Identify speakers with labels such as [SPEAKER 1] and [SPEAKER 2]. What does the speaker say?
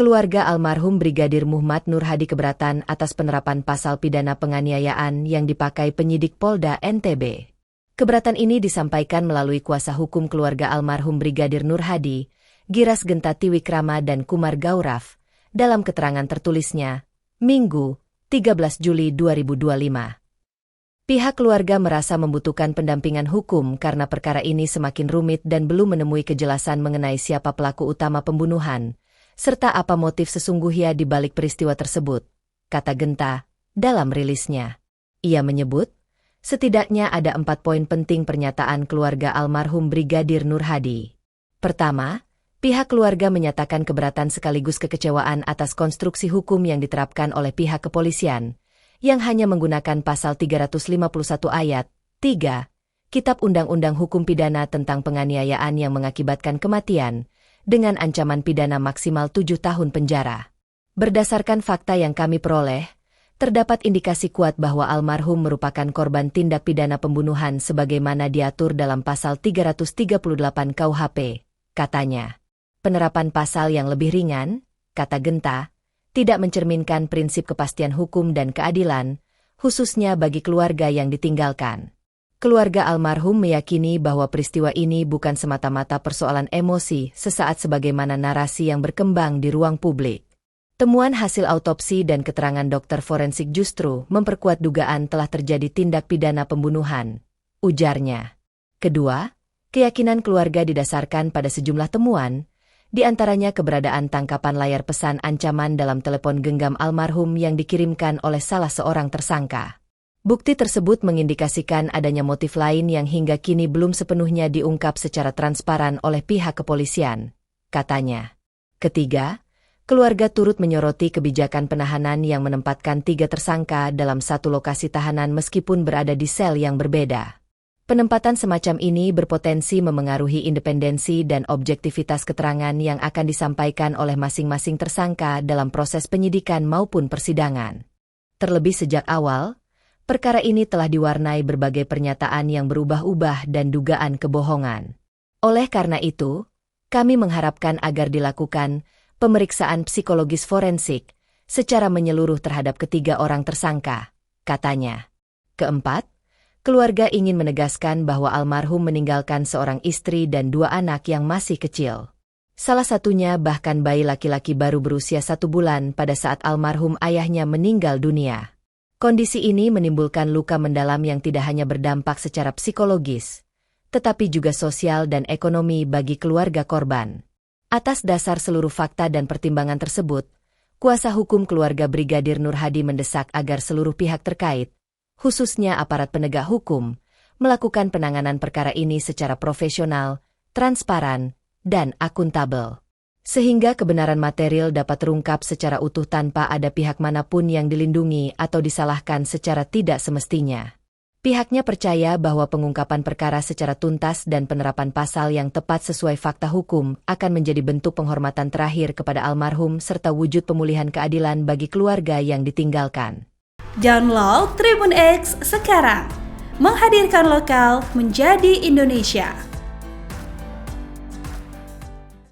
[SPEAKER 1] Keluarga almarhum Brigadir Muhammad Nur Hadi keberatan atas penerapan pasal pidana penganiayaan yang dipakai penyidik Polda NTB. Keberatan ini disampaikan melalui kuasa hukum keluarga almarhum Brigadir Nur Hadi, Giras Genta Tiwikrama dan Kumar Gauraf, dalam keterangan tertulisnya, Minggu, 13 Juli 2025. Pihak keluarga merasa membutuhkan pendampingan hukum karena perkara ini semakin rumit dan belum menemui kejelasan mengenai siapa pelaku utama pembunuhan, serta apa motif sesungguhnya di balik peristiwa tersebut, kata Genta dalam rilisnya. Ia menyebut, setidaknya ada 4 poin penting pernyataan keluarga almarhum Brigadir Nur Hadi. Pertama, pihak keluarga menyatakan keberatan sekaligus kekecewaan atas konstruksi hukum yang diterapkan oleh pihak kepolisian, yang hanya menggunakan pasal 351 ayat 3, Kitab Undang-Undang Hukum Pidana tentang penganiayaan yang mengakibatkan kematian, dengan ancaman pidana maksimal 7 tahun penjara. Berdasarkan fakta yang kami peroleh, terdapat indikasi kuat bahwa almarhum merupakan korban tindak pidana pembunuhan sebagaimana diatur dalam pasal 338 KUHP, katanya. Penerapan pasal yang lebih ringan, kata Genta, tidak mencerminkan prinsip kepastian hukum dan keadilan, khususnya bagi keluarga yang ditinggalkan. Keluarga almarhum meyakini bahwa peristiwa ini bukan semata-mata persoalan emosi sesaat sebagaimana narasi yang berkembang di ruang publik. Temuan hasil autopsi dan keterangan dokter forensik justru memperkuat dugaan telah terjadi tindak pidana pembunuhan, ujarnya. Kedua, keyakinan keluarga didasarkan pada sejumlah temuan, di antaranya keberadaan tangkapan layar pesan ancaman dalam telepon genggam almarhum yang dikirimkan oleh salah seorang tersangka. Bukti tersebut mengindikasikan adanya motif lain yang hingga kini belum sepenuhnya diungkap secara transparan oleh pihak kepolisian, katanya. Ketiga, keluarga turut menyoroti kebijakan penahanan yang menempatkan 3 tersangka dalam satu lokasi tahanan meskipun berada di sel yang berbeda. Penempatan semacam ini berpotensi memengaruhi independensi dan objektivitas keterangan yang akan disampaikan oleh masing-masing tersangka dalam proses penyidikan maupun persidangan. Terlebih sejak awal, perkara ini telah diwarnai berbagai pernyataan yang berubah-ubah dan dugaan kebohongan. Oleh karena itu, kami mengharapkan agar dilakukan pemeriksaan psikologis forensik secara menyeluruh terhadap ketiga orang tersangka, katanya. Keempat, keluarga ingin menegaskan bahwa almarhum meninggalkan seorang istri dan 2 anak yang masih kecil. Salah satunya bahkan bayi laki-laki baru berusia 1 bulan pada saat almarhum ayahnya meninggal dunia. Kondisi ini menimbulkan luka mendalam yang tidak hanya berdampak secara psikologis, tetapi juga sosial dan ekonomi bagi keluarga korban. Atas dasar seluruh fakta dan pertimbangan tersebut, kuasa hukum keluarga Brigadir Nur Hadi mendesak agar seluruh pihak terkait, khususnya aparat penegak hukum, melakukan penanganan perkara ini secara profesional, transparan, dan akuntabel. Sehingga kebenaran material dapat terungkap secara utuh tanpa ada pihak manapun yang dilindungi atau disalahkan secara tidak semestinya. Pihaknya percaya bahwa pengungkapan perkara secara tuntas dan penerapan pasal yang tepat sesuai fakta hukum akan menjadi bentuk penghormatan terakhir kepada almarhum serta wujud pemulihan keadilan bagi keluarga yang ditinggalkan.
[SPEAKER 2] Download Tribun X sekarang, menghadirkan lokal menjadi Indonesia.